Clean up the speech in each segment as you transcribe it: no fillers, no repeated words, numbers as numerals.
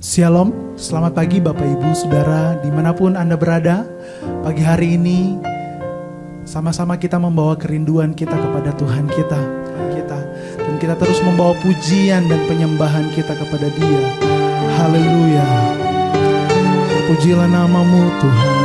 Shalom, selamat pagi Bapak Ibu Saudara dimanapun Anda berada. Pagi hari ini sama-sama kita membawa kerinduan kita kepada Tuhan kita. Dan kita terus membawa pujian dan penyembahan kita kepada Dia. Haleluya. Pujilah namamu Tuhan.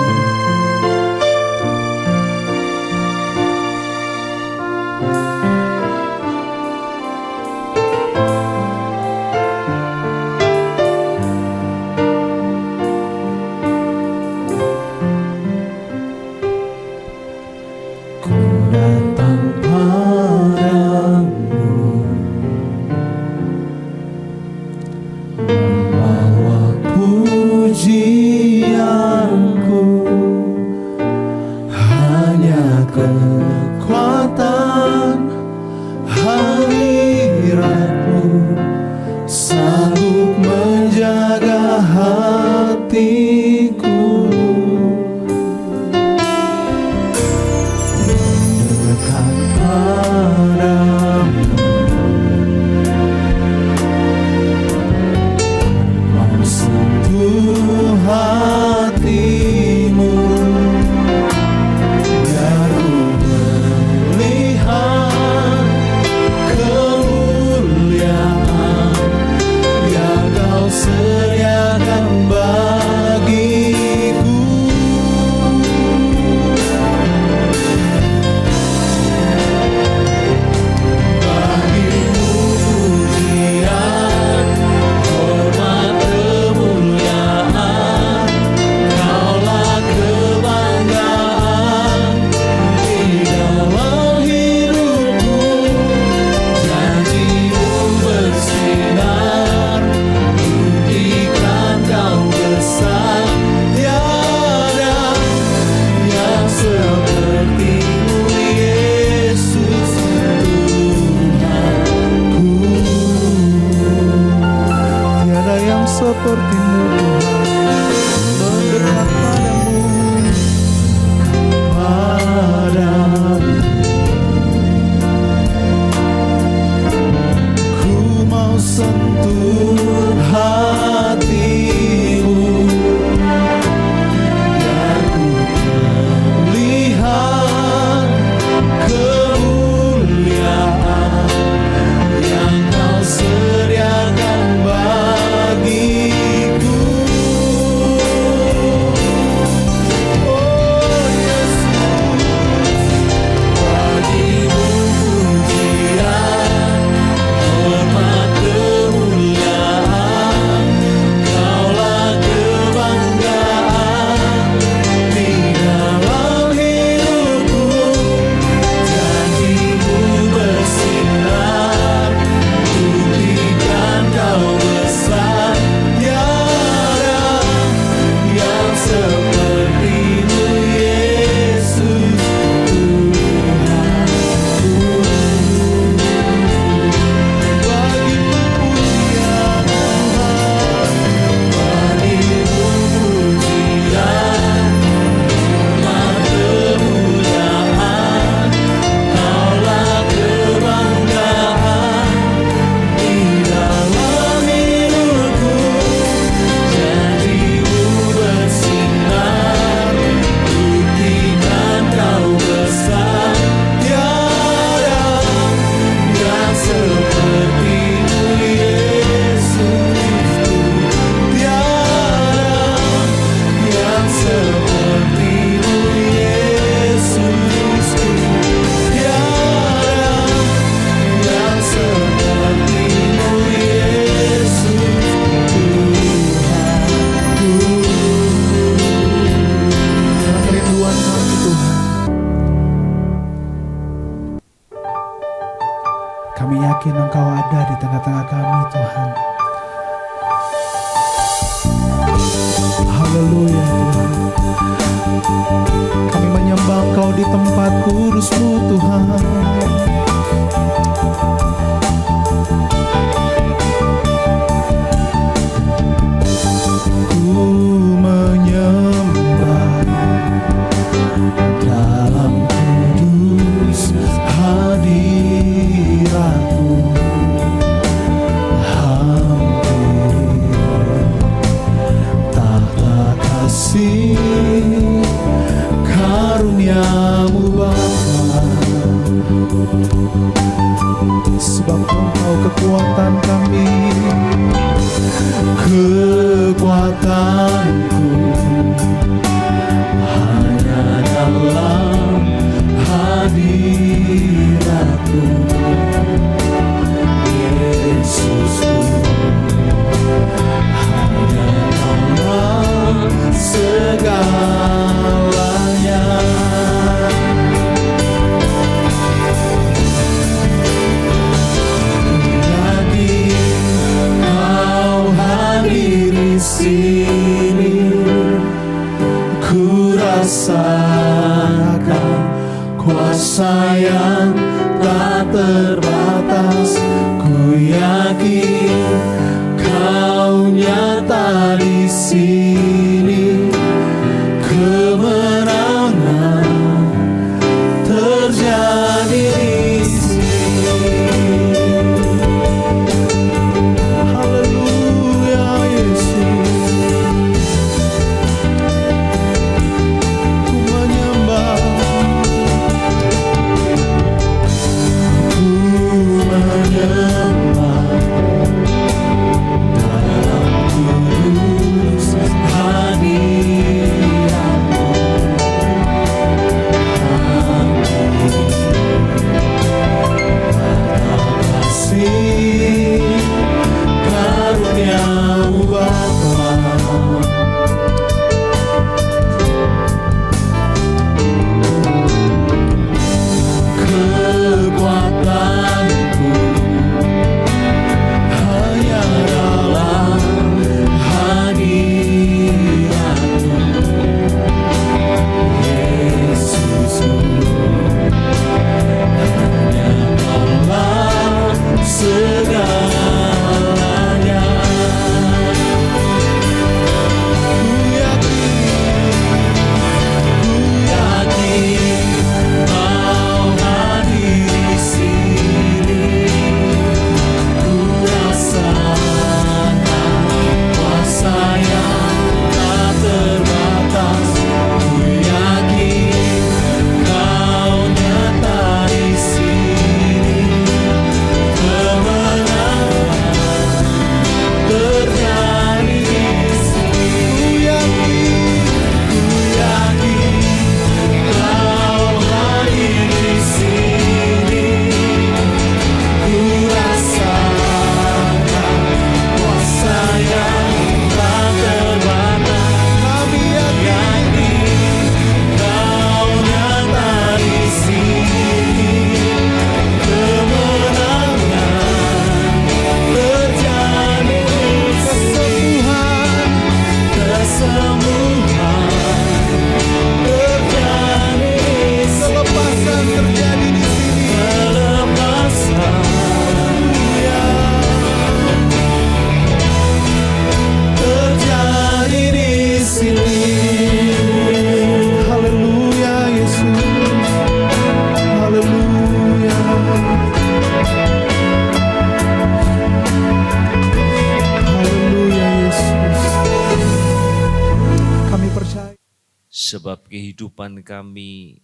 sebab kehidupan kami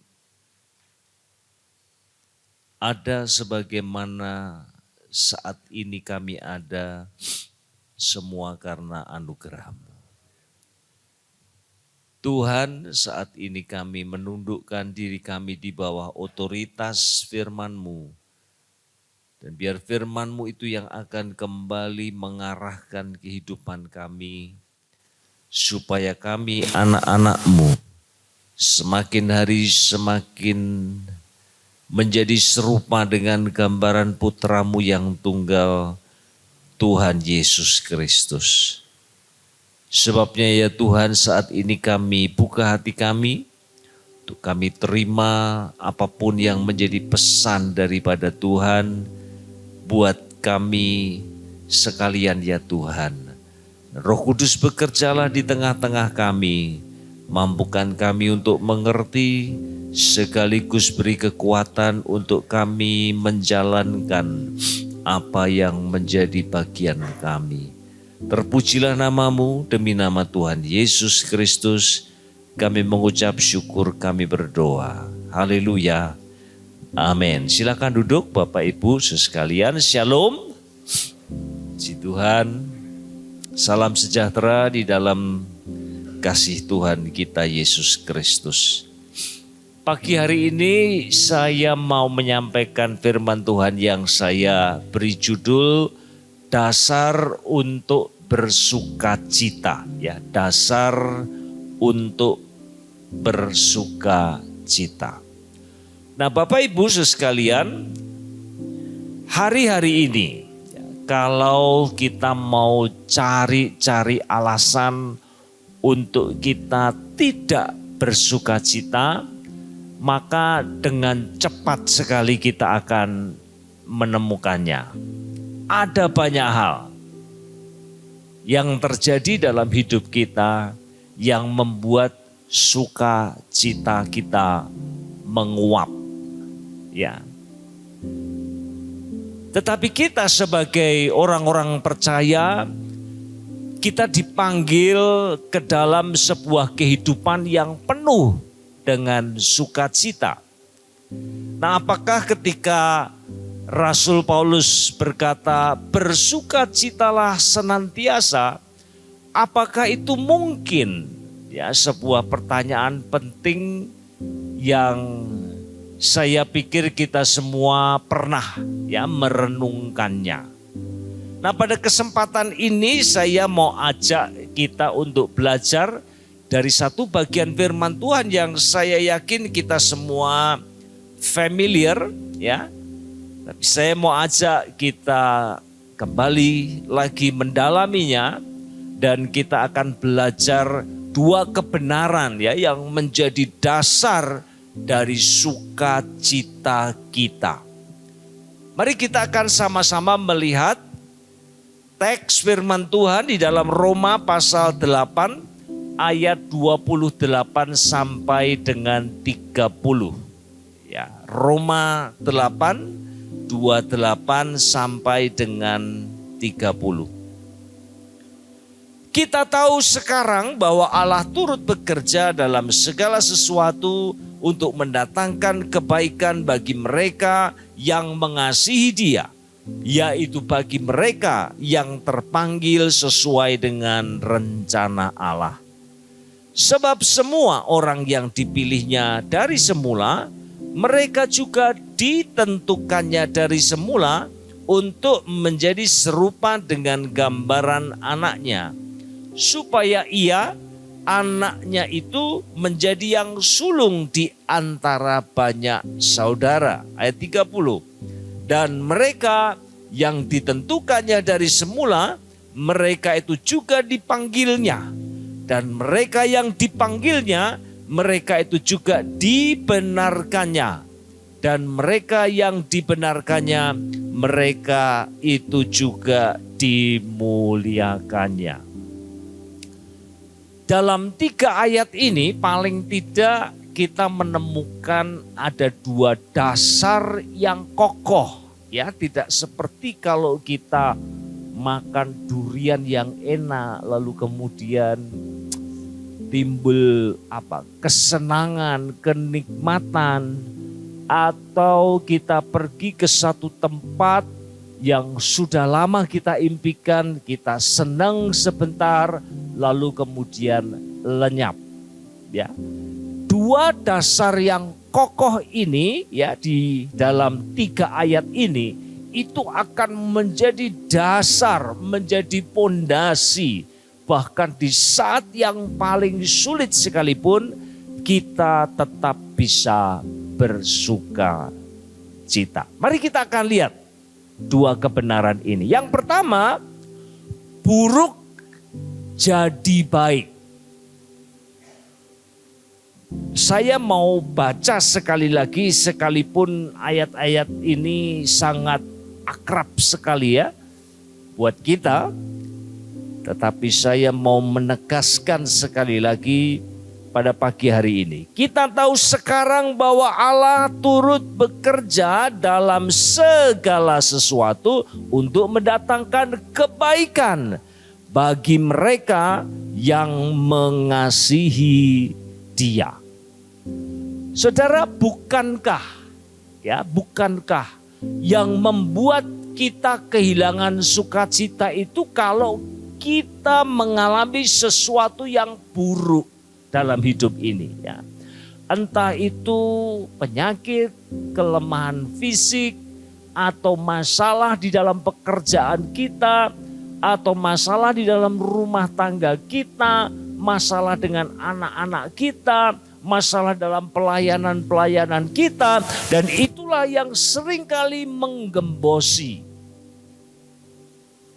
ada sebagaimana saat ini kami ada, semua karena anugerah-Mu. Tuhan, saat ini kami menundukkan diri kami di bawah otoritas firman-Mu. Dan biar firman-Mu itu yang akan kembali mengarahkan kehidupan kami, supaya kami anak-anak-Mu semakin hari semakin menjadi serupa dengan gambaran putra-Mu yang tunggal, Tuhan Yesus Kristus. Sebabnya ya Tuhan, saat ini kami buka hati kami, untuk kami terima apapun yang menjadi pesan daripada Tuhan buat kami sekalian ya Tuhan. Roh Kudus bekerjalah di tengah-tengah kami, mampukan kami untuk mengerti, sekaligus beri kekuatan untuk kami menjalankan apa yang menjadi bagian kami. Terpujilah nama-Mu, demi nama Tuhan Yesus Kristus kami mengucap syukur, kami berdoa. Haleluya. Amin. Silakan duduk Bapak Ibu sekalian. Shalom. Puji Tuhan. Salam sejahtera di dalam kasih Tuhan kita Yesus Kristus. Pagi hari ini saya mau menyampaikan firman Tuhan yang saya beri judul dasar untuk bersukacita, ya, dasar untuk bersukacita. Nah, Bapak Ibu sekalian, hari-hari ini kalau kita mau cari-cari alasan untuk kita tidak bersukacita, maka dengan cepat sekali kita akan menemukannya. Ada banyak hal yang terjadi dalam hidup kita yang membuat sukacita kita menguap. Ya. Tetapi kita sebagai orang-orang percaya, kita dipanggil ke dalam sebuah kehidupan yang penuh dengan sukacita. Nah, apakah ketika Rasul Paulus berkata, bersukacitalah senantiasa, apakah itu mungkin? Ya, sebuah pertanyaan penting yang saya pikir kita semua pernah ya merenungkannya. Nah, pada kesempatan ini saya mau ajak kita untuk belajar dari satu bagian firman Tuhan yang saya yakin kita semua familiar, ya. Tapi saya mau ajak kita kembali lagi mendalaminya, dan kita akan belajar dua kebenaran ya yang menjadi dasar dari sukacita kita. Mari kita akan sama-sama melihat teks firman Tuhan di dalam Roma pasal 8 ayat 28 sampai dengan 30. Ya, Roma 8 28 sampai dengan 30. Kita tahu sekarang bahwa Allah turut bekerja dalam segala sesuatu untuk mendatangkan kebaikan bagi mereka yang mengasihi Dia, yaitu bagi mereka yang terpanggil sesuai dengan rencana Allah. Sebab semua orang yang dipilihnya dari semula, mereka juga ditentukannya dari semula untuk menjadi serupa dengan gambaran anaknya, supaya ia, anaknya itu, menjadi yang sulung di antara banyak saudara. Ayat 30. Dan mereka yang ditentukannya dari semula, mereka itu juga dipanggilnya. Dan mereka yang dipanggilnya, mereka itu juga dibenarkannya. Dan mereka yang dibenarkannya, mereka itu juga dimuliakannya. Dalam 3 ayat ini paling tidak kita menemukan ada 2 dasar yang kokoh. Ya, tidak seperti kalau kita makan durian yang enak lalu kemudian timbul kesenangan, kenikmatan, atau kita pergi ke satu tempat yang sudah lama kita impikan, kita senang sebentar, lalu kemudian lenyap. Ya, dua dasar yang kokoh ini ya di dalam 3 ayat ini itu akan menjadi dasar, menjadi pondasi. Bahkan di saat yang paling sulit sekalipun kita tetap bisa bersuka cita. Mari kita akan lihat 2 kebenaran ini. Yang pertama, buruk jadi baik. Saya mau baca sekali lagi, sekalipun ayat-ayat ini sangat akrab sekali ya buat kita. Tetapi saya mau menegaskan sekali lagi pada pagi hari ini. Kita tahu sekarang bahwa Allah turut bekerja dalam segala sesuatu untuk mendatangkan kebaikan bagi mereka yang mengasihi Dia. Saudara, bukankah yang membuat kita kehilangan sukacita itu kalau kita mengalami sesuatu yang buruk dalam hidup ini ya. Entah itu penyakit, kelemahan fisik, atau masalah di dalam pekerjaan kita, atau masalah di dalam rumah tangga kita, masalah dengan anak-anak kita, masalah dalam pelayanan-pelayanan kita, dan itulah yang seringkali menggembosi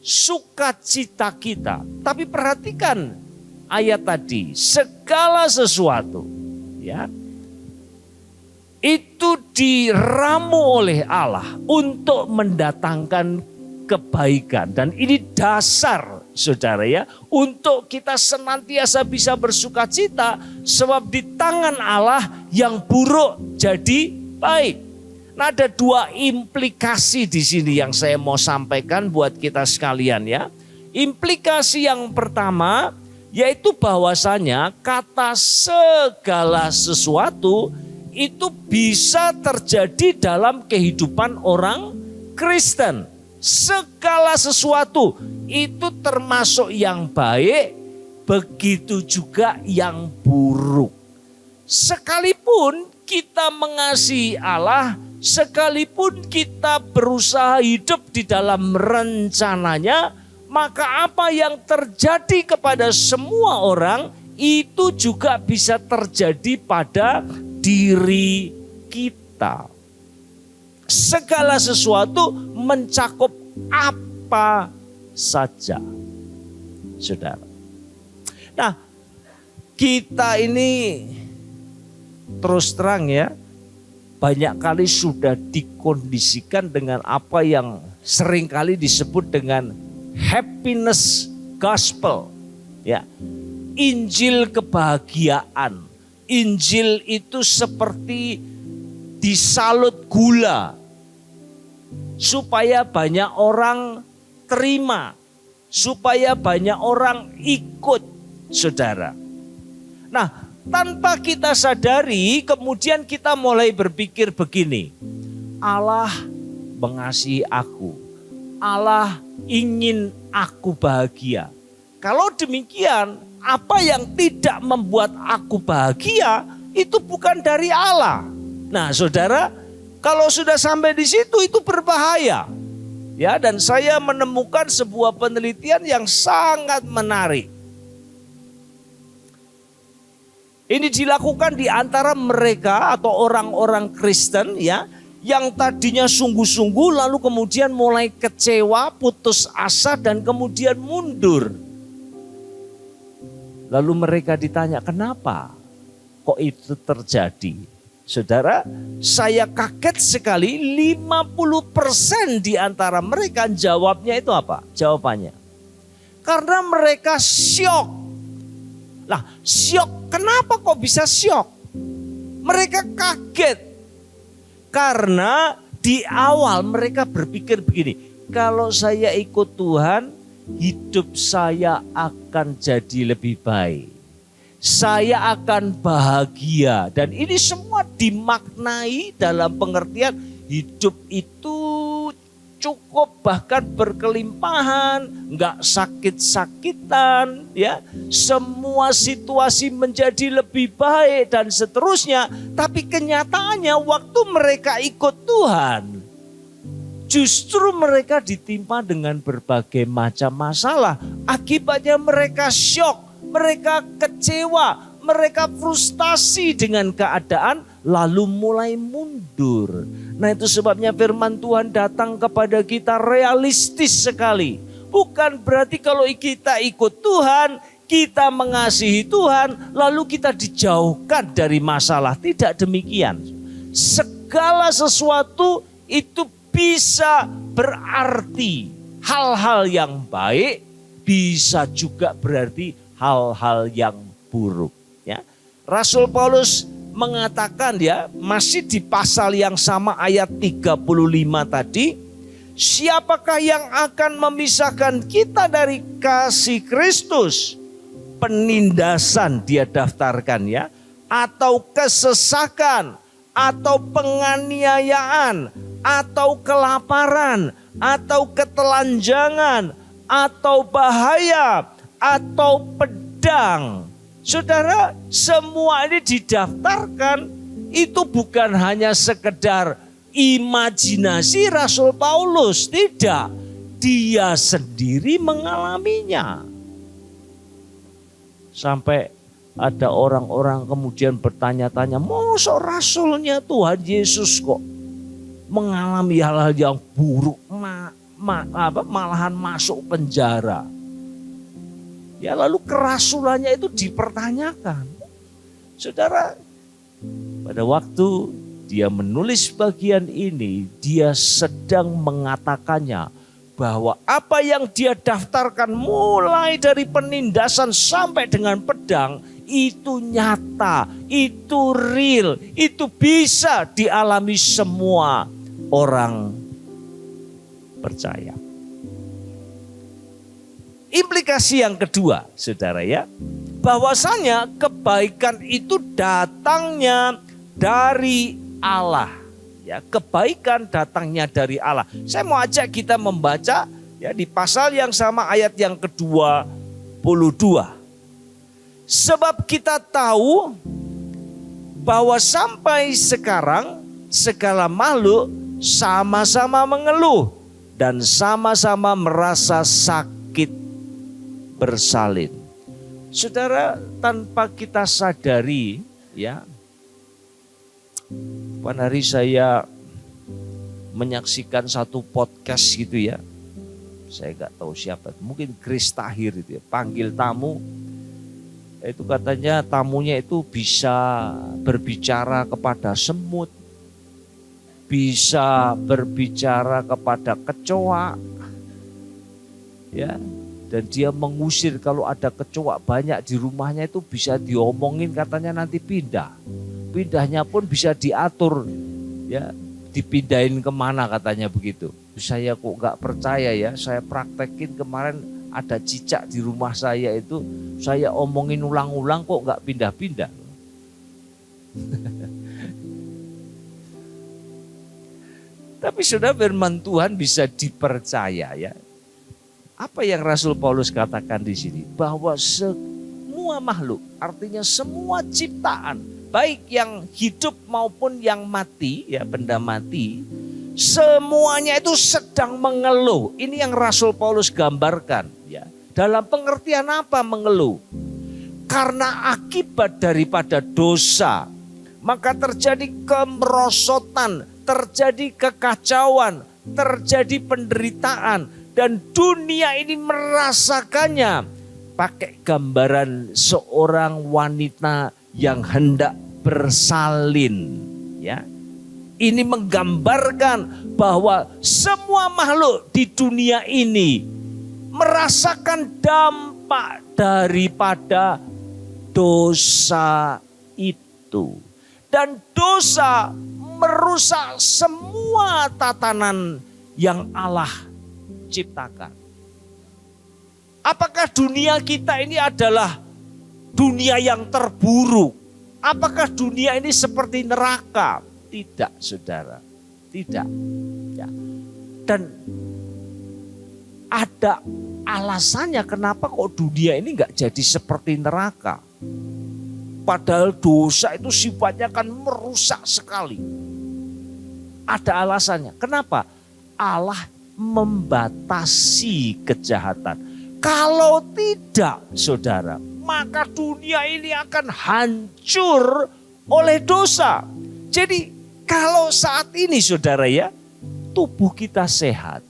sukacita kita. Tapi perhatikan ayat tadi, segala sesuatu ya itu diramu oleh Allah untuk mendatangkan kebaikan, dan ini dasar saudara ya untuk kita senantiasa bisa bersukacita, sebab di tangan Allah yang buruk jadi baik. Nah, ada 2 implikasi di sini yang saya mau sampaikan buat kita sekalian ya. Implikasi yang pertama yaitu bahwasanya kata segala sesuatu itu bisa terjadi dalam kehidupan orang Kristen. Segala sesuatu itu termasuk yang baik, begitu juga yang buruk. Sekalipun kita mengasihi Allah, sekalipun kita berusaha hidup di dalam rencananya, maka apa yang terjadi kepada semua orang itu juga bisa terjadi pada diri kita. Segala sesuatu mencakup apa saja, saudara. Nah, kita ini terus terang ya, banyak kali sudah dikondisikan dengan apa yang seringkali disebut dengan happiness gospel, ya, Injil kebahagiaan. Injil itu seperti disalut gula supaya banyak orang terima, supaya banyak orang ikut, saudara. Nah, tanpa kita sadari, kemudian kita mulai berpikir begini, Allah mengasihi aku, Allah ingin aku bahagia. Kalau demikian, apa yang tidak membuat aku bahagia itu bukan dari Allah. Nah, saudara, kalau sudah sampai di situ itu berbahaya. Ya, dan saya menemukan sebuah penelitian yang sangat menarik. Ini dilakukan di antara mereka atau orang-orang Kristen ya, yang tadinya sungguh-sungguh lalu kemudian mulai kecewa, putus asa, dan kemudian mundur. Lalu mereka ditanya, kenapa kok itu terjadi? Saudara, saya kaget sekali, 50% di antara mereka jawabnya itu apa? Jawabannya, karena mereka syok. Lah, syok, kenapa kok bisa syok? Mereka kaget. Karena di awal mereka berpikir begini, kalau saya ikut Tuhan, hidup saya akan jadi lebih baik. saya akan bahagia. Dan ini semua dimaknai dalam pengertian hidup itu cukup bahkan berkelimpahan, enggak sakit-sakitan, ya. Semua situasi menjadi lebih baik dan seterusnya. Tapi kenyataannya waktu mereka ikut Tuhan, justru mereka ditimpa dengan berbagai macam masalah. Akibatnya mereka syok, mereka kecewa, mereka frustasi dengan keadaan, lalu mulai mundur. Nah, itu sebabnya firman Tuhan datang kepada kita realistis sekali. Bukan berarti kalau kita ikut Tuhan, kita mengasihi Tuhan, lalu kita dijauhkan dari masalah. Tidak demikian. Segala sesuatu itu bisa berarti hal-hal yang baik, bisa juga berarti hal-hal yang buruk. Ya. Rasul Paulus mengatakan, ya, masih di pasal yang sama ayat 35 tadi, siapakah yang akan memisahkan kita dari kasih Kristus? Penindasan dia daftarkan, ya, atau kesesakan, atau penganiayaan, atau kelaparan, atau ketelanjangan, atau bahaya, atau pedang. Saudara, semua ini didaftarkan, itu bukan hanya sekedar imajinasi Rasul Paulus, tidak. Dia sendiri mengalaminya. Sampai ada orang-orang kemudian bertanya-tanya, masa rasulnya Tuhan Yesus kok mengalami hal-hal yang buruk, malahan masuk penjara. Ya, lalu kerasulannya itu dipertanyakan. Saudara, pada waktu dia menulis bagian ini, dia sedang mengatakannya bahwa apa yang dia daftarkan mulai dari penindasan sampai dengan pedang, itu nyata, itu real, itu bisa dialami semua orang percaya. Implikasi yang kedua, saudara, ya, bahwasanya kebaikan itu datangnya dari Allah. Ya, kebaikan datangnya dari Allah. Saya mau ajak kita membaca, ya, di pasal yang sama ayat yang ke-22. Sebab kita tahu bahwa sampai sekarang segala makhluk sama-sama mengeluh dan sama-sama merasa sakit bersalin. Saudara, tanpa kita sadari, ya, pada hari saya menyaksikan satu podcast gitu, ya. Saya nggak tahu siapa, mungkin Chris Tahir itu, ya, panggil tamu. Itu katanya tamunya itu bisa berbicara kepada semut, bisa berbicara kepada kecoa, ya. Dan dia mengusir kalau ada kecoa banyak di rumahnya itu bisa diomongin, katanya nanti pindah. Pindahnya pun bisa diatur, ya, dipindahin kemana katanya begitu. Saya kok nggak percaya, ya, saya praktekin kemarin ada cicak di rumah saya itu, saya omongin ulang-ulang kok nggak pindah-pindah. Tapi sudah firman Tuhan bisa dipercaya, ya. Apa yang Rasul Paulus katakan di sini? Bahwa semua makhluk, artinya semua ciptaan, baik yang hidup maupun yang mati, ya, benda mati, semuanya itu sedang mengeluh. Ini yang Rasul Paulus gambarkan, ya. Dalam pengertian apa mengeluh? Karena akibat daripada dosa, maka terjadi kemerosotan, terjadi kekacauan, terjadi penderitaan. Dan dunia ini merasakannya. Pakai gambaran seorang wanita yang hendak bersalin, ya. Ini menggambarkan bahwa semua makhluk di dunia ini merasakan dampak daripada dosa itu. Dan dosa merusak semua tatanan yang Allah ciptakan. Apakah dunia kita ini adalah dunia yang terburuk. Apakah dunia ini seperti neraka? Tidak, saudara. Tidak. Ya. Dan ada alasannya kenapa kok dunia ini nggak jadi seperti neraka. Padahal dosa itu sifatnya kan merusak sekali. Ada alasannya. Kenapa? Allah membatasi kejahatan. Kalau tidak, saudara, maka dunia ini akan hancur oleh dosa. Jadi kalau saat ini, saudara ya, tubuh kita sehat.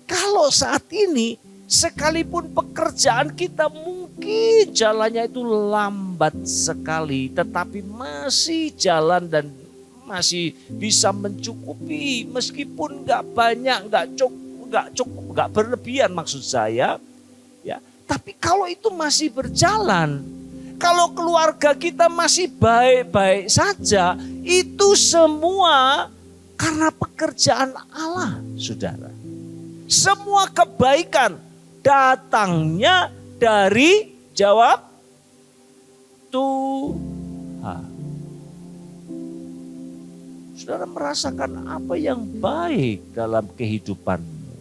Kalau saat ini, sekalipun pekerjaan kita mungkin jalannya itu lambat sekali, tetapi masih jalan dan masih bisa mencukupi, meskipun nggak banyak, nggak berlebihan maksud saya, ya. Tapi kalau itu masih berjalan, kalau keluarga kita masih baik-baik saja, itu semua karena pekerjaan Allah, saudara. Semua kebaikan datangnya dari jawab Tuhan. Saudara merasakan apa yang baik dalam kehidupanmu,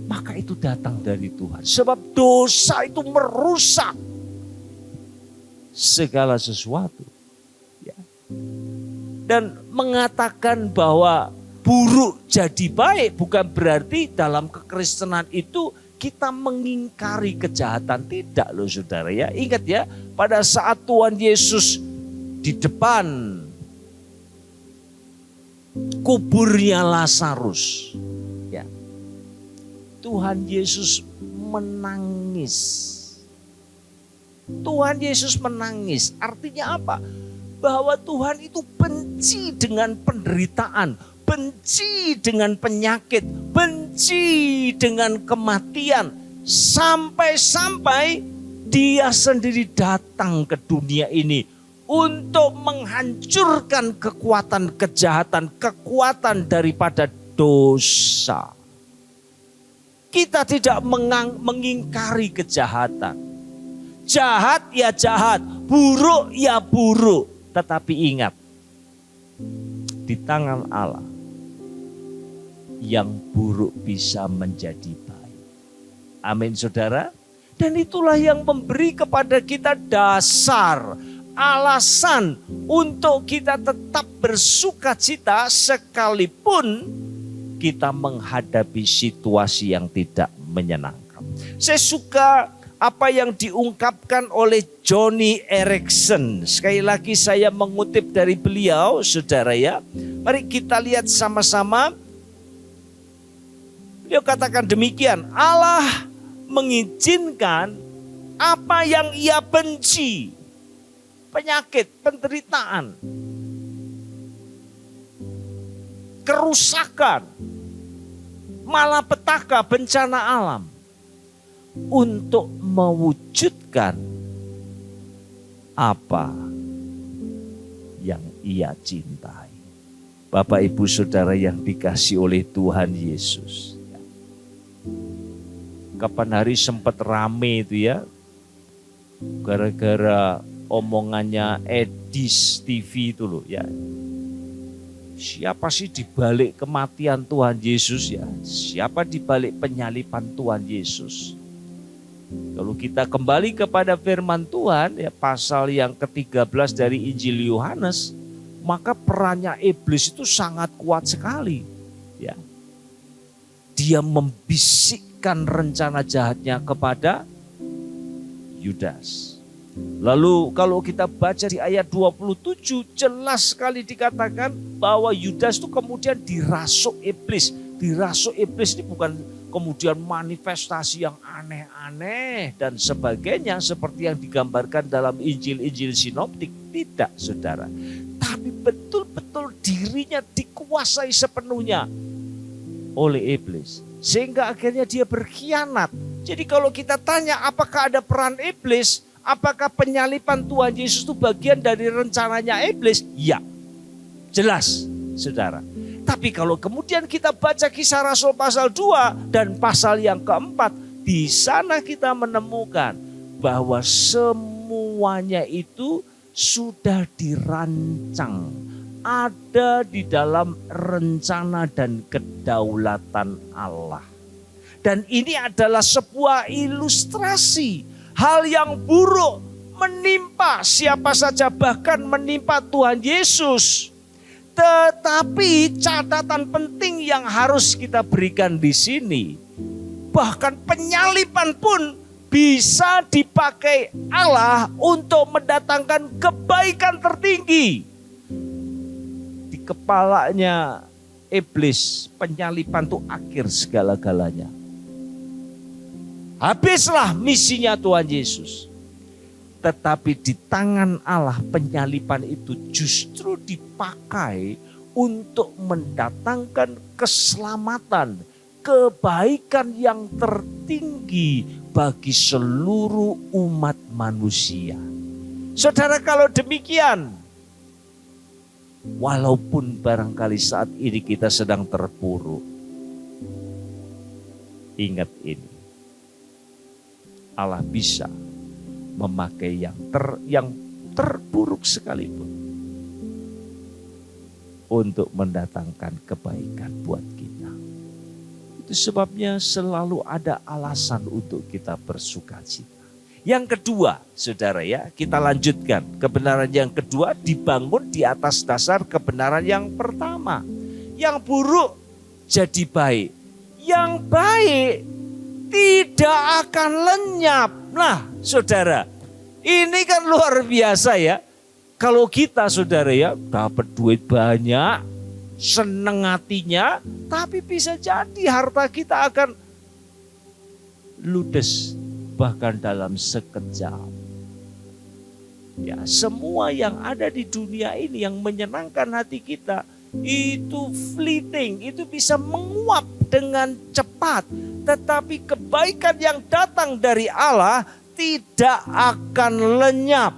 maka itu datang dari Tuhan. Sebab dosa itu merusak segala sesuatu. Ya. Dan mengatakan bahwa buruk jadi baik bukan berarti dalam kekristenan itu kita mengingkari kejahatan. Tidak loh saudara ya. Ingat ya, pada saat Tuhan Yesus di depan kuburnya Lazarus, ya, Tuhan Yesus menangis. Tuhan Yesus menangis. Artinya apa? Bahwa Tuhan itu benci dengan penderitaan, benci dengan penyakit, benci dengan kematian. Sampai-sampai dia sendiri datang ke dunia ini untuk menghancurkan kekuatan kejahatan, kekuatan daripada dosa. Kita tidak mengingkari kejahatan. Jahat ya jahat, buruk ya buruk. Tetapi ingat, di tangan Allah yang buruk bisa menjadi baik. Amin saudara. Dan itulah yang memberi kepada kita dasar, alasan untuk kita tetap bersukacita sekalipun kita menghadapi situasi yang tidak menyenangkan. Saya suka apa yang diungkapkan oleh Joni Eareckson. Sekali lagi saya mengutip dari beliau, saudara ya. Mari kita lihat sama-sama. Beliau katakan demikian, Allah mengizinkan apa yang ia benci. Penyakit, penderitaan, kerusakan, malapetaka, bencana alam, untuk mewujudkan apa yang ia cintai. Bapak Ibu Saudara yang dikasihi oleh Tuhan Yesus. Kapan hari sempat rame itu ya, gara-gara omongannya Edis TV itu loh ya. Siapa sih dibalik kematian Tuhan Yesus ya? Siapa dibalik penyaliban Tuhan Yesus? Kalau kita kembali kepada firman Tuhan ya, pasal yang ke-13 dari Injil Yohanes, maka perannya iblis itu sangat kuat sekali. Ya. Dia membisikkan rencana jahatnya kepada Yudas. Lalu kalau kita baca di ayat 27, jelas sekali dikatakan bahwa Yudas itu kemudian dirasuk iblis. Dirasuk iblis ini bukan kemudian manifestasi yang aneh-aneh dan sebagainya seperti yang digambarkan dalam Injil-Injil sinoptik. Tidak, saudara. Tapi betul-betul dirinya dikuasai sepenuhnya oleh iblis. Sehingga akhirnya dia berkhianat. Jadi kalau kita tanya apakah ada peran iblis, apakah penyaliban Tuhan Yesus itu bagian dari rencananya iblis? Ya, jelas saudara. Tapi kalau kemudian kita baca Kisah Rasul pasal 2 dan pasal yang keempat, di sana kita menemukan bahwa semuanya itu sudah dirancang, ada di dalam rencana dan kedaulatan Allah. Dan ini adalah sebuah ilustrasi hal yang buruk menimpa siapa saja, bahkan menimpa Tuhan Yesus. Tetapi catatan penting yang harus kita berikan di sini, bahkan penyaliban pun bisa dipakai Allah untuk mendatangkan kebaikan tertinggi. Di kepalanya iblis, penyaliban itu akhir segala-galanya. Habislah misinya Tuhan Yesus. Tetapi di tangan Allah penyaliban itu justru dipakai untuk mendatangkan keselamatan, kebaikan yang tertinggi bagi seluruh umat manusia. Saudara, kalau demikian, walaupun barangkali saat ini kita sedang terpuruk, ingat ini, Allah bisa memakai yang terburuk sekalipun untuk mendatangkan kebaikan buat kita. Itu sebabnya selalu ada alasan untuk kita bersukacita. Yang kedua, saudara ya, kita lanjutkan. Kebenaran yang kedua dibangun di atas dasar kebenaran yang pertama. Yang buruk jadi baik. Yang baik tidak akan lenyap. Nah, saudara, ini kan luar biasa ya. Kalau kita, saudara ya, dapat duit banyak, seneng hatinya, tapi bisa jadi harta kita akan ludes bahkan dalam sekejap. Ya, semua yang ada di dunia ini yang menyenangkan hati kita itu fleeting, itu bisa menguap dengan cepat. Tetapi kebaikan yang datang dari Allah tidak akan lenyap.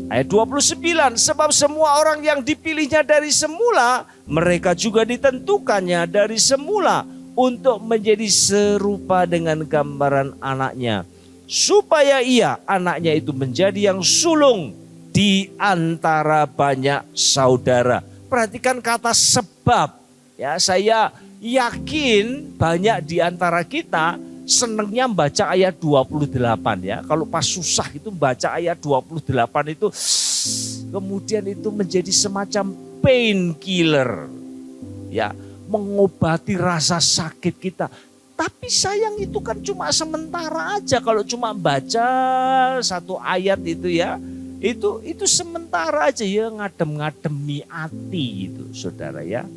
Ayat 29, sebab semua orang yang dipilihnya dari semula, mereka juga ditentukannya dari semula untuk menjadi serupa dengan gambaran anaknya. Supaya ia, anaknya itu menjadi yang sulung di antara banyak saudara. Perhatikan kata sebab. Ya, saya yakin banyak di antara kita senangnya baca ayat 28 ya. Kalau pas susah itu baca ayat 28 itu kemudian itu menjadi semacam painkiller. Ya, mengobati rasa sakit kita. Tapi sayang itu kan cuma sementara aja kalau cuma baca satu ayat itu ya. Itu sementara aja ya, ngadem-ngademi hati itu saudara ya.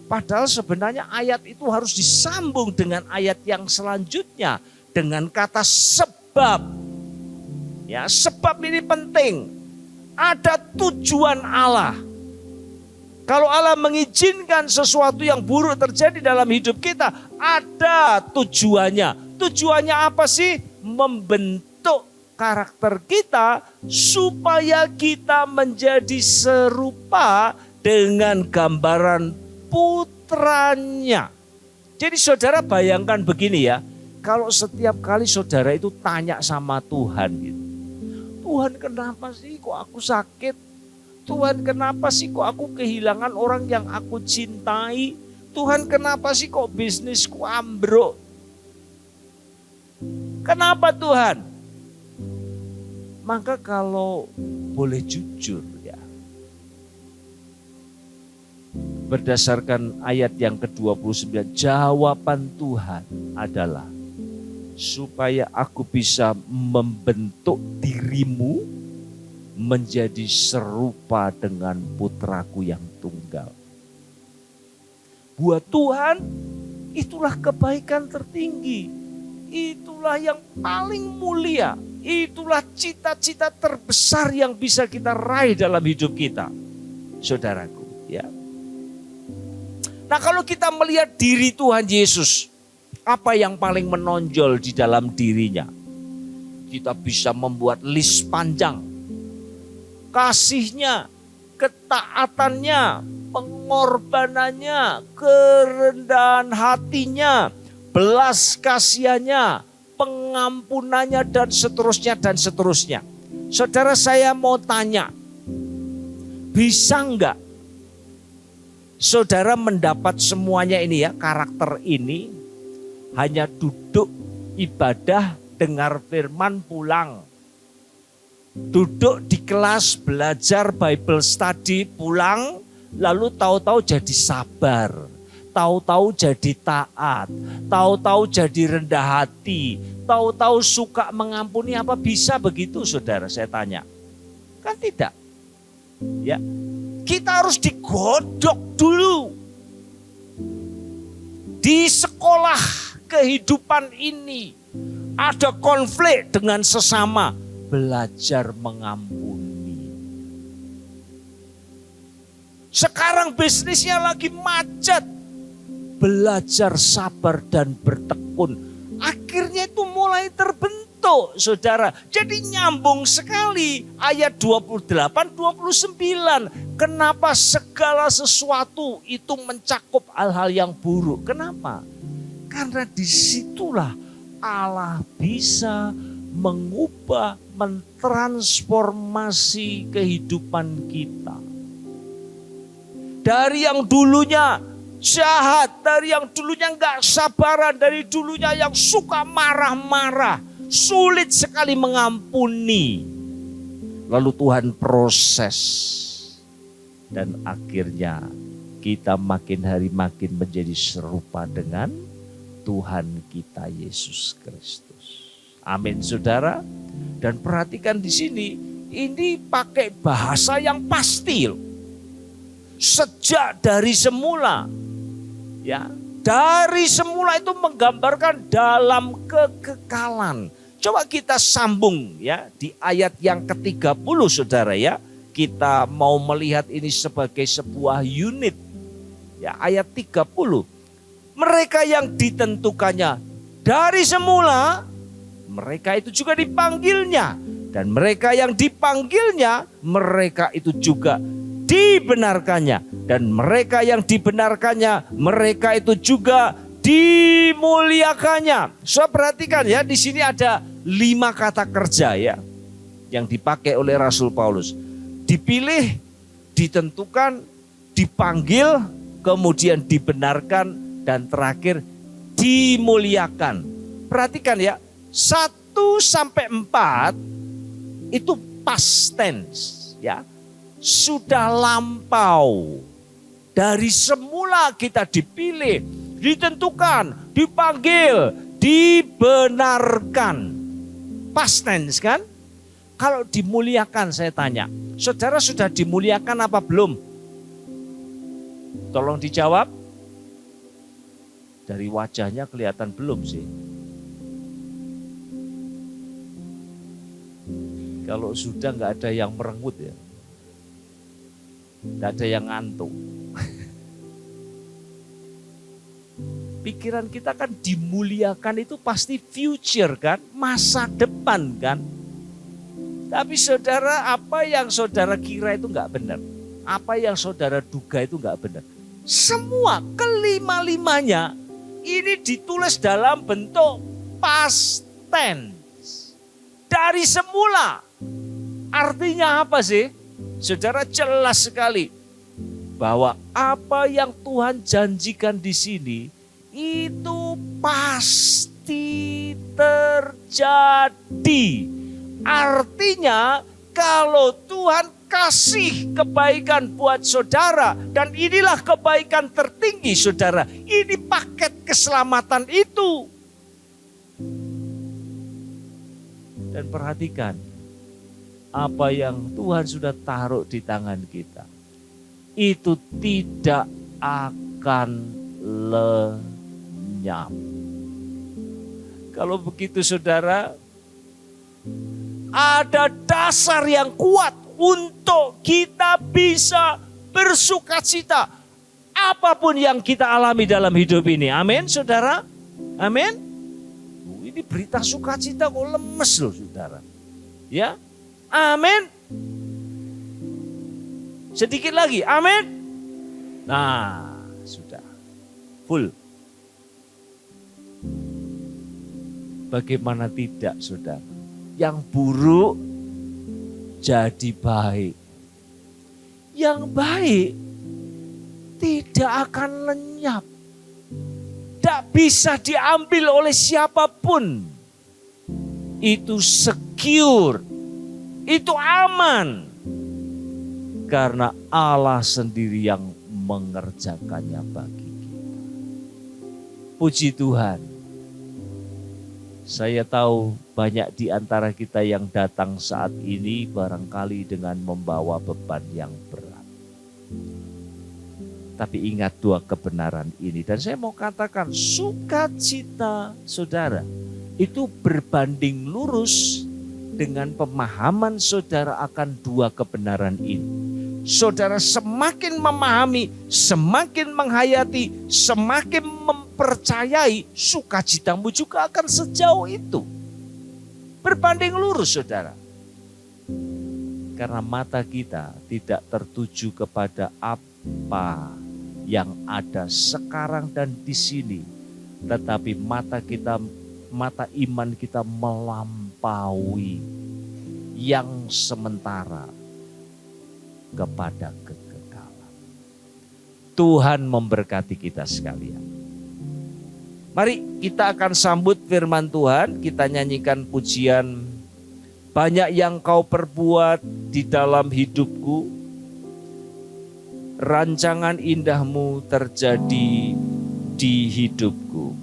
Padahal sebenarnya ayat itu harus disambung dengan ayat yang selanjutnya dengan kata sebab. Ya, sebab ini penting. Ada tujuan Allah. Kalau Allah mengizinkan sesuatu yang buruk terjadi dalam hidup kita, ada tujuannya. Tujuannya apa sih? Membentuk karakter kita supaya kita menjadi serupa dengan gambaran putranya. Jadi saudara bayangkan begini ya, kalau setiap kali saudara itu tanya sama Tuhan gitu, Tuhan kenapa sih kok aku sakit? Tuhan kenapa sih kok aku kehilangan orang yang aku cintai? Tuhan kenapa sih kok bisnisku ambruk? Kenapa Tuhan? Maka kalau boleh jujur ya, berdasarkan ayat yang ke-29, jawaban Tuhan adalah supaya aku bisa membentuk dirimu menjadi serupa dengan putraku yang tunggal. Buat Tuhan itulah kebaikan tertinggi, itulah yang paling mulia, itulah cita-cita terbesar yang bisa kita raih dalam hidup kita, saudaraku ya. Nah, kalau kita melihat diri Tuhan Yesus, apa yang paling menonjol di dalam dirinya? Kita bisa membuat list panjang. Kasihnya, ketaatannya, pengorbanannya, kerendahan hatinya, belas kasihannya, pengampunannya, dan seterusnya dan seterusnya. Saudara, saya mau tanya, bisa enggak saudara mendapat semuanya ini ya, karakter ini, hanya duduk ibadah, dengar firman, pulang. Duduk di kelas, belajar Bible study, pulang, lalu tahu-tahu jadi sabar, tahu-tahu jadi taat, tahu-tahu jadi rendah hati, tahu-tahu suka mengampuni. Apa bisa begitu, saudara? Saya tanya. Kan tidak. Ya, kita harus digodok dulu. Di sekolah kehidupan ini ada konflik dengan sesama, belajar mengampuni. Sekarang bisnisnya lagi macet, belajar sabar dan bertekun. Akhirnya itu mulai terbentuk, saudara. Jadi nyambung sekali ayat 28-29. Kenapa segala sesuatu itu mencakup hal-hal yang buruk? Kenapa? Karena disitulah Allah bisa mengubah, mentransformasi kehidupan kita. Dari yang dulunya jahat, dari yang dulunya enggak sabaran, dari dulunya yang suka marah-marah, sulit sekali mengampuni. Lalu Tuhan proses, dan akhirnya kita makin hari makin menjadi serupa dengan Tuhan kita Yesus Kristus. Amin, saudara. Dan perhatikan di sini, ini pakai bahasa yang pasti loh. Sejak dari semula, ya, dari semula itu menggambarkan dalam kekekalan. Coba kita sambung ya di ayat yang ke-30, saudara ya. Kita mau melihat ini sebagai sebuah unit. Ya, ayat 30. Mereka yang ditentukannya dari semula, mereka itu juga dipanggilnya. Dan mereka yang dipanggilnya, mereka itu juga dibenarkannya. Dan mereka yang dibenarkannya, mereka itu juga dimuliakannya. So, perhatikan ya, di sini ada 5 kata kerja ya yang dipakai oleh Rasul Paulus. Dipilih, ditentukan, dipanggil, kemudian dibenarkan, dan terakhir dimuliakan. Perhatikan ya, 1-4 itu past tense ya. Sudah lampau. Dari semula kita dipilih, ditentukan, dipanggil, dibenarkan. Past tense kan? Kalau dimuliakan, saya tanya, saudara sudah dimuliakan apa belum? Tolong dijawab. Dari wajahnya kelihatan belum sih. Kalau sudah nggak ada yang merengut ya. Nggak ada yang ngantuk. Pikiran kita kan dimuliakan itu pasti future kan, masa depan kan. Tapi saudara, apa yang saudara kira itu nggak benar. Apa yang saudara duga itu nggak benar. Semua kelima-limanya ini ditulis dalam bentuk past tense. Dari semula. Artinya apa sih? Saudara, jelas sekali bahwa apa yang Tuhan janjikan di sini itu pasti terjadi. Artinya kalau Tuhan kasih kebaikan buat saudara, dan inilah kebaikan tertinggi saudara, ini paket keselamatan itu. Dan perhatikan, apa yang Tuhan sudah taruh di tangan kita, itu tidak akan lenyap. Kalau begitu saudara, ada dasar yang kuat untuk kita bisa bersukacita apapun yang kita alami dalam hidup ini. Amin, saudara. Amin. Ini berita sukacita kok lemes loh, saudara. Ya, amin. Sedikit lagi, amin. Nah, sudah full. Bagaimana tidak, saudara? Yang buruk jadi baik. Yang baik tidak akan lenyap. Tidak bisa diambil oleh siapapun. Itu secure. Itu aman. Karena Allah sendiri yang mengerjakannya bagi kita. Puji Tuhan. Saya tahu banyak di antara kita yang datang saat ini barangkali dengan membawa beban yang berat. Tapi ingat dua kebenaran ini. Dan saya mau katakan sukacita saudara itu berbanding lurus dengan pemahaman saudara akan dua kebenaran ini. Saudara semakin memahami, semakin menghayati, semakin mempercayai, sukacitamu juga akan sejauh itu. Berbanding lurus saudara. Karena mata kita tidak tertuju kepada apa yang ada sekarang dan di sini. Tetapi mata iman kita melampaui yang sementara kepada kekekalan. Tuhan memberkati kita sekalian. Mari kita akan sambut firman Tuhan, kita nyanyikan pujian banyak yang kau perbuat di dalam hidupku. Rancangan indahmu terjadi di hidupku.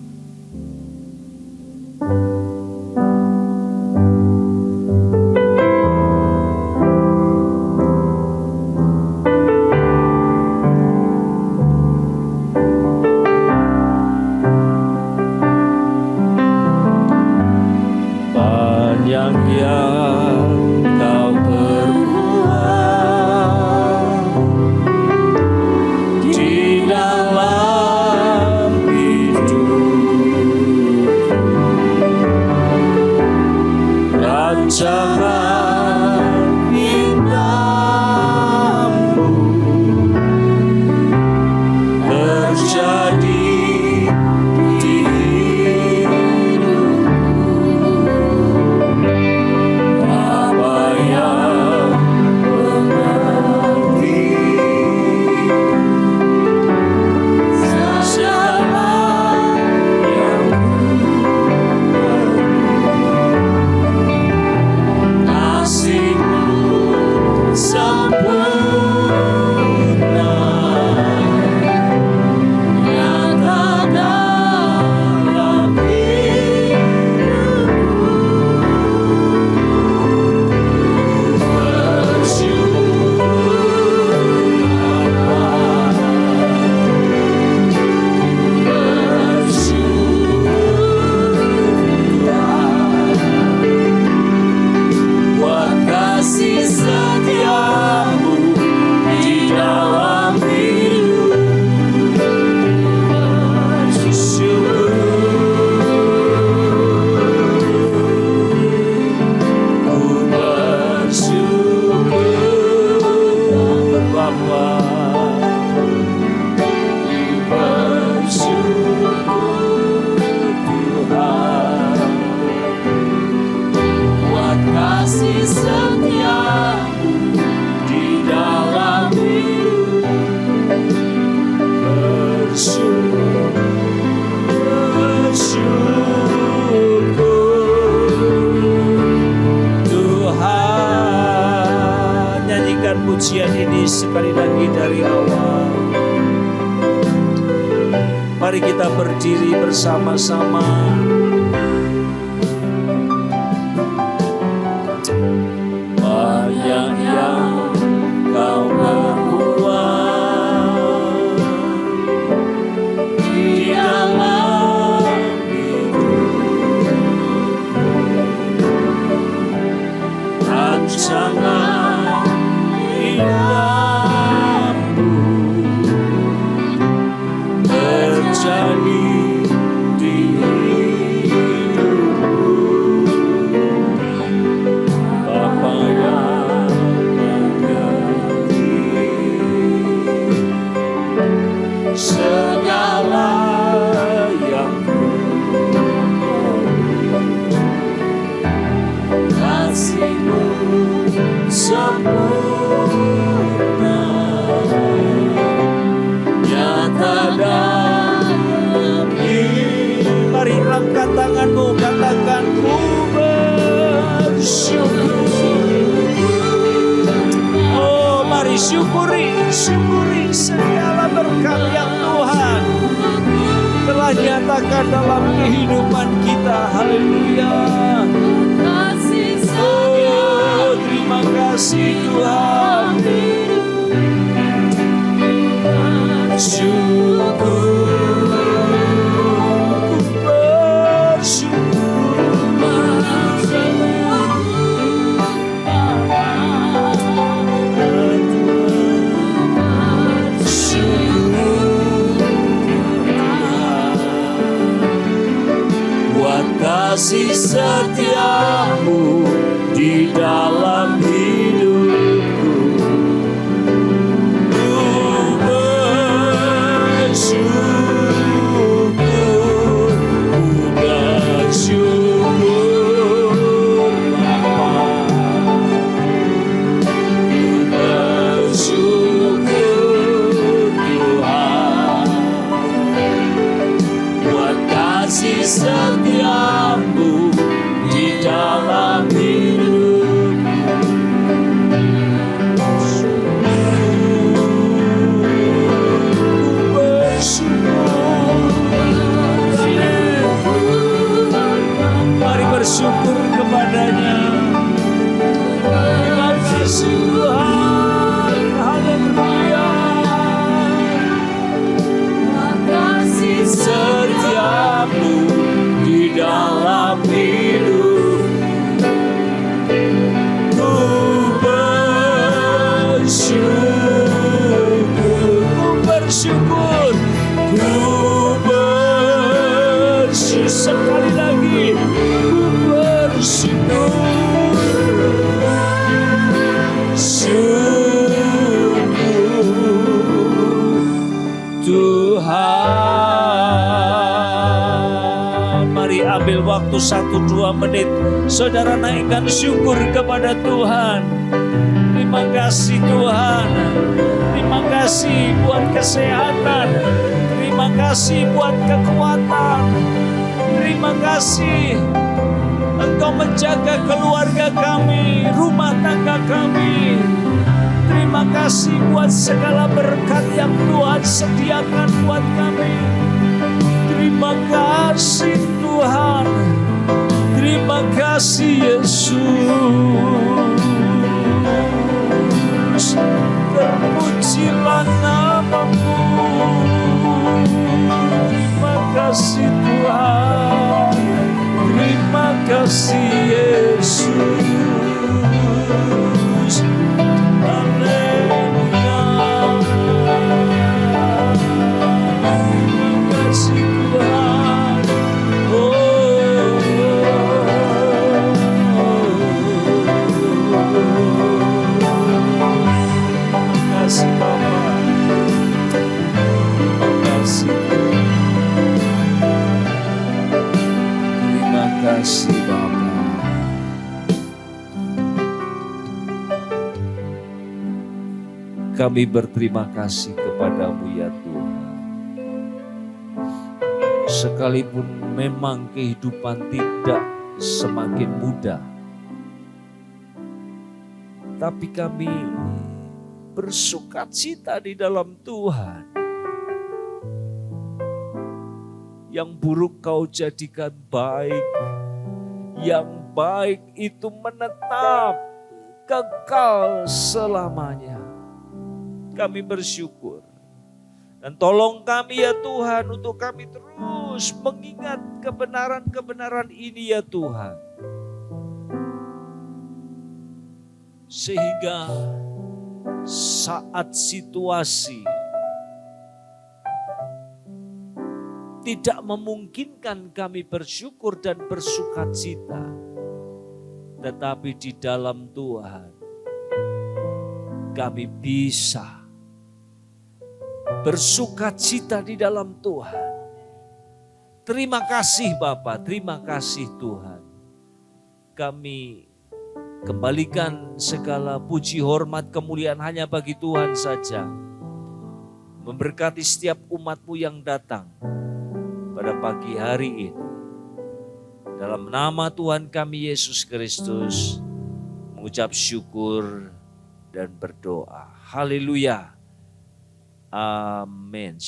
Banyak yang kau perbuat di dalam hidup, rancangan indahmu terjadi di pujian ini sekali lagi dari awal. Mari kita berdiri bersama-sama. Banyak yang kau perbuat di dalam hidup, rancangan indahmu terjadi di hidupku. nyata dalam hidup. Mari angkat tanganmu, katakan ku bersyukur. Oh, mari syukuri segala berkat yang Tuhan telah nyatakan dalam kehidupan kita. Haleluya. Oh, terima kasih Tuhan. Syukur, ku kasih setiamu di dalam hidupku. Ku bersyukur, Bapa. Ku bersyukur Tuhan buat kasih setiamu di dalam hidupku. Ku bersyukur. Mari bersyukur kepadanya. Terima kasih Tuhan. Haleluya. Setiamu di dalam hidup, ku bersyukur, sekali lagi, ku bersyukur, syukur Tuhan. Mari ambil waktu 1-2 menit, saudara naikkan syukur kepada Tuhan. Terima kasih Tuhan, terima kasih buat kesehatan, terima kasih buat kekuatan, terima kasih Engkau menjaga keluarga kami, rumah tangga kami. Terima kasih buat segala berkat yang Tuhan sediakan buat kami. Terima kasih Tuhan, terima kasih Yesus. Terpujilah namamu. Terima kasih Tuhan, terima kasih Yesus. Haleluya. Terima kasih Tuhan. Terima kasih Bapa. Terima kasih. Terima kasih Bapa. Kami berterima kasih kepadamu ya Tuhan. Sekalipun memang kehidupan tidak semakin mudah, tapi kami bersukacita di dalam Tuhan. Yang buruk Kau jadikan baik, yang baik itu menetap kekal selamanya. Kami bersyukur. Dan tolong kami ya Tuhan untuk kami terus mengingat kebenaran-kebenaran ini ya Tuhan. Sehingga saat situasi tidak memungkinkan kami bersyukur dan bersukacita, tetapi di dalam Tuhan kami bisa bersukacita di dalam Tuhan. Terima kasih Bapa, terima kasih Tuhan. Kami Kembalikan segala puji, hormat, kemuliaan hanya bagi Tuhan saja. Memberkati setiap umat-Mu yang datang pada pagi hari ini. Dalam nama Tuhan kami Yesus Kristus, mengucap syukur dan berdoa. Haleluya. Amin.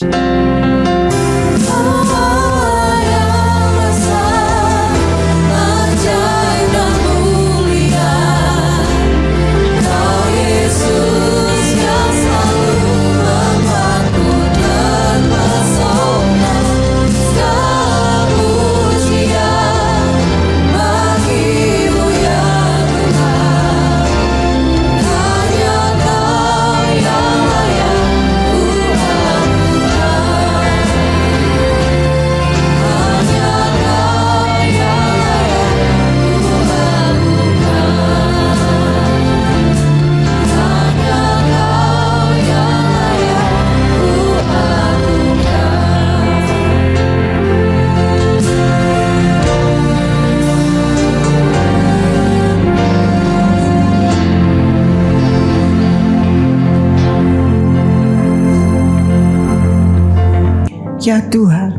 Ya Tuhan,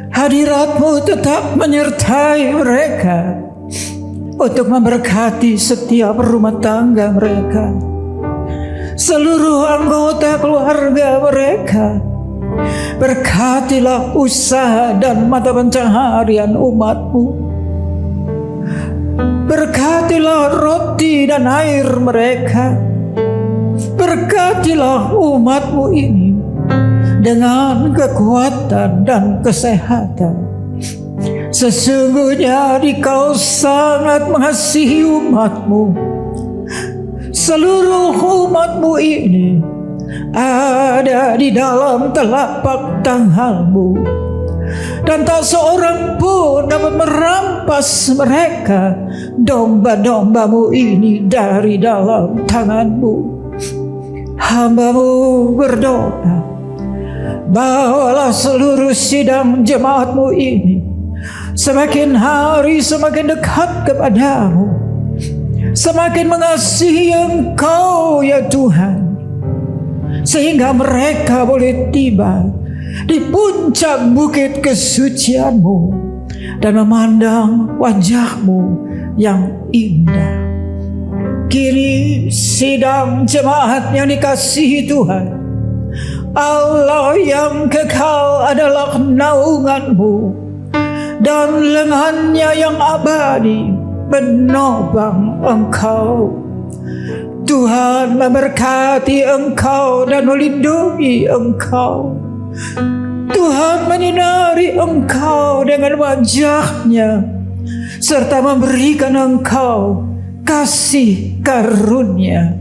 hadirat-Mu tetap menyertai mereka untuk memberkati setiap rumah tangga mereka, seluruh anggota keluarga mereka. Berkatilah usaha dan mata pencaharian umat-Mu. Berkatilah roti dan air mereka. Berkatilah umat-Mu ini dengan kekuatan dan kesehatan. Sesungguhnya Dikau sangat mengasihi umat-Mu. Seluruh umat-Mu ini ada di dalam telapak tangan-Mu, dan tak seorang pun dapat merampas mereka, domba-domba-Mu ini, dari dalam tangan-Mu. Hamba-Mu berdoa, bawalah seluruh sidang jemaat-Mu ini semakin hari semakin dekat kepadamu, semakin mengasihi Engkau ya Tuhan, sehingga mereka boleh tiba di puncak bukit kesucian-Mu dan memandang wajah-Mu yang indah. Kini sidang jemaat yang dikasihi Tuhan, Allah yang kekal adalah naungan-Mu, dan lengannya yang abadi menopang Engkau. Tuhan memberkati Engkau dan melindungi Engkau. Tuhan menyinari Engkau dengan wajah-Nya, serta memberikan Engkau kasih karunia.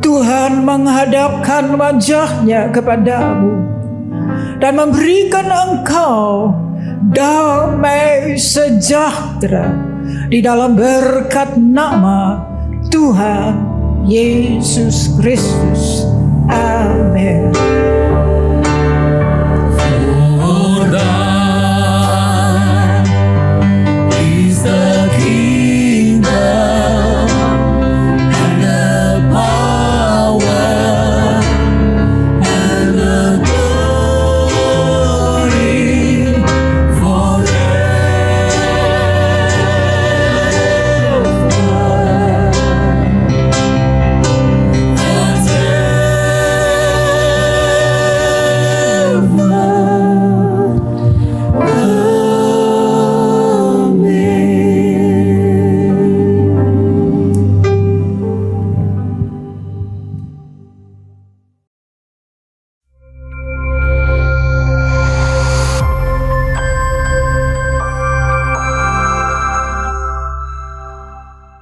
Tuhan menghadapkan wajah-Nya kepadamu dan memberikan engkau damai sejahtera di dalam berkat nama Tuhan Yesus Kristus. Amin.